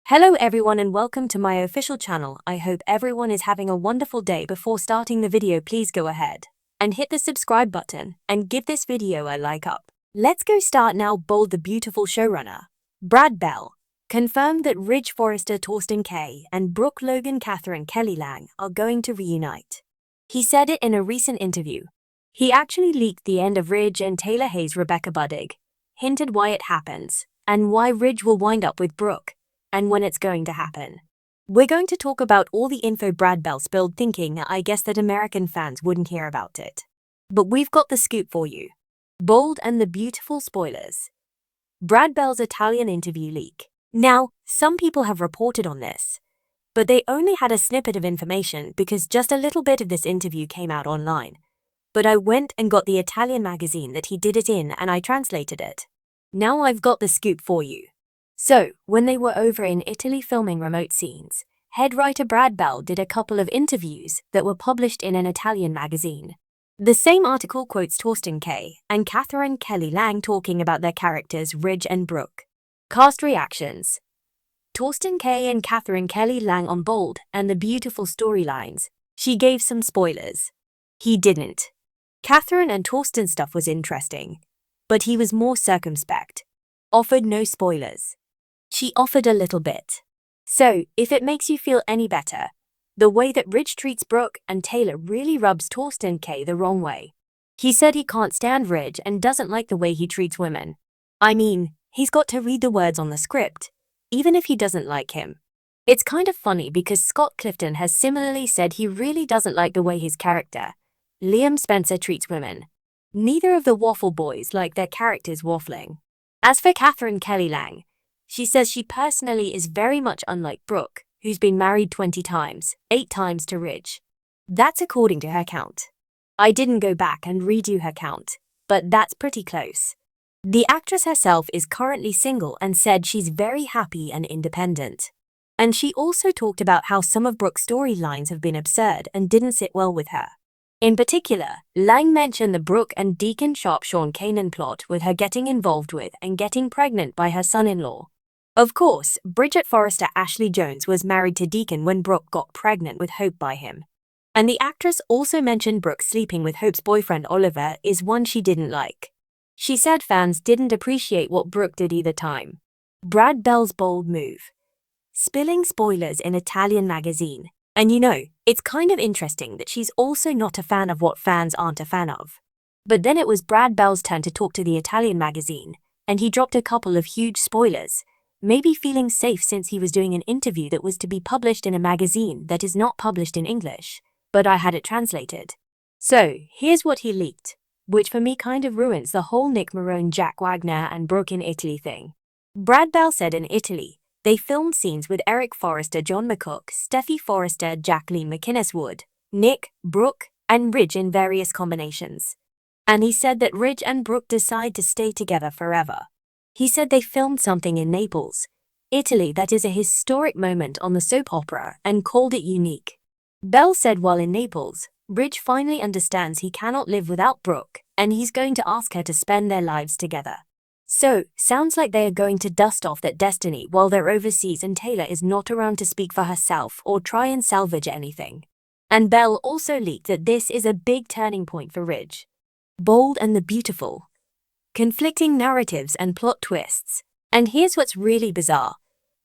Hello everyone and welcome to my official channel. I hope everyone is having a wonderful day. Before starting the video, please go ahead and hit the subscribe button and give this video a like up. Let's go start now. Bold, the beautiful showrunner, Brad Bell, confirmed that Ridge Forrester, Torsten Kay, and Brooke Logan Catherine Kelly Lang are going to reunite. He said it in a recent interview. He actually leaked the end of Ridge and Taylor Hayes' Rebecca Budig, hinted why it happens, and why Ridge will wind up with Brooke, and when it's going to happen. We're going to talk about all the info Brad Bell spilled, thinking I guess that American fans wouldn't hear about it. But we've got the scoop for you. Bold and the beautiful spoilers. Brad Bell's Italian interview leak. Now, some people have reported on this, but they only had a snippet of information because just a little bit of this interview came out online. But I went and got the Italian magazine that he did it in and I translated it. Now I've got the scoop for you. So, when they were over in Italy filming remote scenes, head writer Brad Bell did a couple of interviews that were published in an Italian magazine. The same article quotes Torsten Kay and Catherine Kelly Lang talking about their characters Ridge and Brooke. Cast reactions. Torsten Kay and Catherine Kelly Lang on Bold and the beautiful storylines. She gave some spoilers. He didn't. Catherine and Torsten stuff was interesting, but he was more circumspect. Offered no spoilers. She offered a little bit. So, if it makes you feel any better, the way that Ridge treats Brooke and Taylor really rubs Torsten Kay the wrong way. He said he can't stand Ridge and doesn't like the way he treats women. I mean, he's got to read the words on the script, even if he doesn't like him. It's kind of funny because Scott Clifton has similarly said he really doesn't like the way his character, Liam Spencer, treats women. Neither of the Waffle Boys like their characters waffling. As for Catherine Kelly Lang, she says she personally is very much unlike Brooke, who's been married 20 times, 8 times to Ridge. That's according to her count. I didn't go back and redo her count, but that's pretty close. The actress herself is currently single and said she's very happy and independent. And she also talked about how some of Brooke's storylines have been absurd and didn't sit well with her. In particular, Lang mentioned the Brooke and Deacon Sharp Sean Kanan plot with her getting involved with and getting pregnant by her son-in-law. Of course, Bridget Forrester Ashley Jones was married to Deacon when Brooke got pregnant with Hope by him. And the actress also mentioned Brooke sleeping with Hope's boyfriend Oliver is one she didn't like. She said fans didn't appreciate what Brooke did either time. Brad Bell's bold move. Spilling spoilers in Italian magazine. And you know, it's kind of interesting that she's also not a fan of what fans aren't a fan of. But then it was Brad Bell's turn to talk to the Italian magazine, and he dropped a couple of huge spoilers, maybe feeling safe since he was doing an interview that was to be published in a magazine that is not published in English, but I had it translated. So, here's what he leaked, which for me kind of ruins the whole Nick Marone, Jack Wagner and Brooke in Italy thing. Brad Bell said in Italy, they filmed scenes with Eric Forrester, John McCook, Steffi Forrester, Jacqueline McInnes Wood, Nick, Brooke, and Ridge in various combinations. And he said that Ridge and Brooke decide to stay together forever. He said they filmed something in Naples, Italy that is a historic moment on the soap opera and called it unique. Bell said while in Naples, Ridge finally understands he cannot live without Brooke and he's going to ask her to spend their lives together. So, sounds like they are going to dust off that destiny while they're overseas and Taylor is not around to speak for herself or try and salvage anything. And Bell also leaked that this is a big turning point for Ridge. Bold and the beautiful. Conflicting narratives and plot twists. And here's what's really bizarre.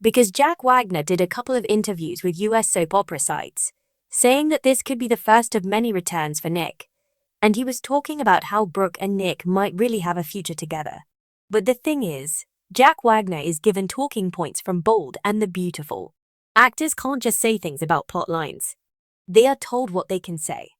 Because Jack Wagner did a couple of interviews with US soap opera sites, saying that this could be the first of many returns for Nick. And he was talking about how Brooke and Nick might really have a future together. But the thing is, Jack Wagner is given talking points from Bold and the beautiful. Actors can't just say things about plot lines. They are told what they can say.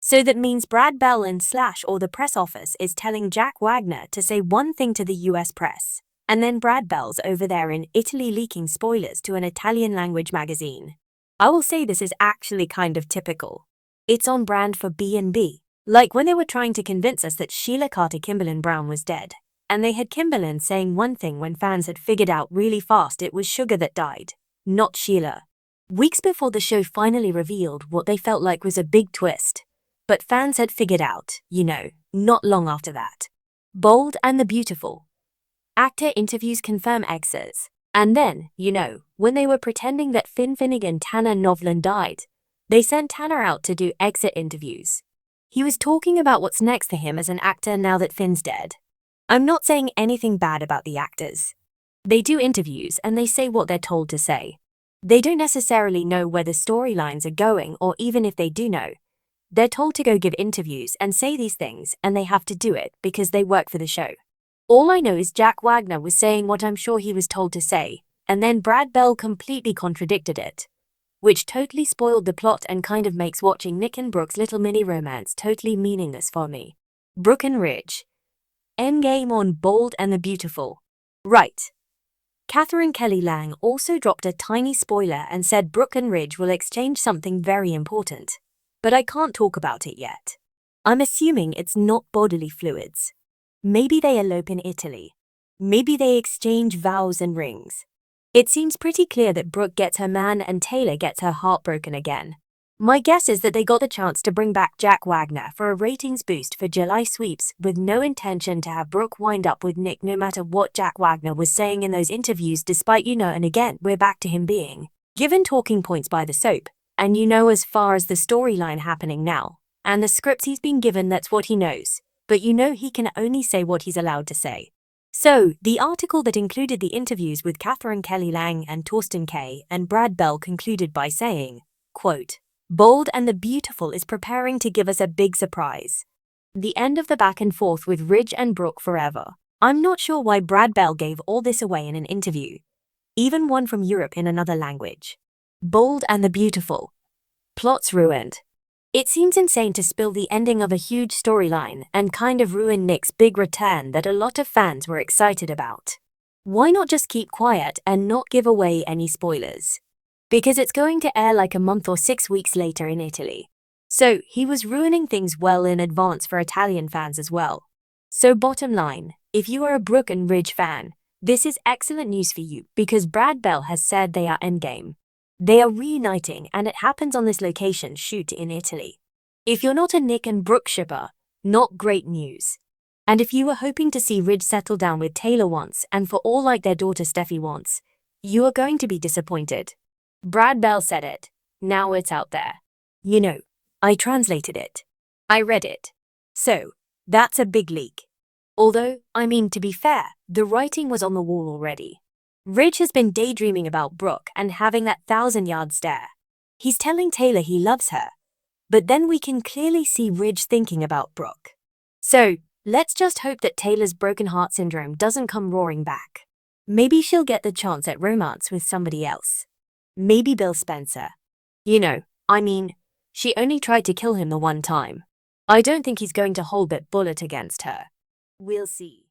So that means Brad Bell and Slash or the press office is telling Jack Wagner to say one thing to the US press, and then Brad Bell's over there in Italy leaking spoilers to an Italian language magazine. I will say this is actually kind of typical. It's on brand for B&B. Like when they were trying to convince us that Sheila Carter Kimberlin Brown was dead. And they had Kimberlin saying one thing when fans had figured out really fast it was Sugar that died, not Sheila. Weeks before the show finally revealed what they felt like was a big twist. But fans had figured out, not long after that. Bold and the beautiful. Actor interviews confirm exes. And then, when they were pretending that Finn Finnegan Tanner Novlan died, they sent Tanner out to do exit interviews. He was talking about what's next for him as an actor now that Finn's dead. I'm not saying anything bad about the actors. They do interviews and they say what they're told to say. They don't necessarily know where the storylines are going, or even if they do know, they're told to go give interviews and say these things, and they have to do it because they work for the show. All I know is Jack Wagner was saying what I'm sure he was told to say, and then Brad Bell completely contradicted it, which totally spoiled the plot and kind of makes watching Nick and Brooke's little mini romance totally meaningless for me. Brooke and Ridge. Endgame on Bold and the Beautiful. Right. Catherine Kelly Lang also dropped a tiny spoiler and said Brooke and Ridge will exchange something very important. But I can't talk about it yet. I'm assuming it's not bodily fluids. Maybe they elope in Italy. Maybe they exchange vows and rings. It seems pretty clear that Brooke gets her man and Taylor gets her heart broken again. My guess is that they got the chance to bring back Jack Wagner for a ratings boost for July sweeps with no intention to have Brooke wind up with Nick no matter what Jack Wagner was saying in those interviews, despite and again we're back to him being given talking points by the soap. And as far as the storyline happening now, and the scripts he's been given, that's what he knows. But he can only say what he's allowed to say. So, the article that included the interviews with Catherine Kelly Lang and Torsten Kay and Brad Bell concluded by saying, quote, Bold and the Beautiful is preparing to give us a big surprise. The end of the back and forth with Ridge and Brooke forever. I'm not sure why Brad Bell gave all this away in an interview, even one from Europe in another language. Bold and the Beautiful. Plot's ruined. It seems insane to spill the ending of a huge storyline and kind of ruin Nick's big return that a lot of fans were excited about. Why not just keep quiet and not give away any spoilers? Because it's going to air like a month or 6 weeks later in Italy. So, he was ruining things well in advance for Italian fans as well. So bottom line, if you are a Brooke and Ridge fan, this is excellent news for you because Brad Bell has said they are endgame. They are reuniting and it happens on this location shoot in Italy. If you're not a Nick and Brooke shipper, not great news. And if you were hoping to see Ridge settle down with Taylor once and for all like their daughter Steffi wants, you are going to be disappointed. Brad Bell said it. Now it's out there. I translated it. I read it. So, that's a big leak. Although, to be fair, the writing was on the wall already. Ridge has been daydreaming about Brooke and having that 1,000-yard stare. He's telling Taylor he loves her. But then we can clearly see Ridge thinking about Brooke. So, let's just hope that Taylor's broken heart syndrome doesn't come roaring back. Maybe she'll get the chance at romance with somebody else. Maybe Bill Spencer. She only tried to kill him the one time. I don't think he's going to hold that bullet against her. We'll see.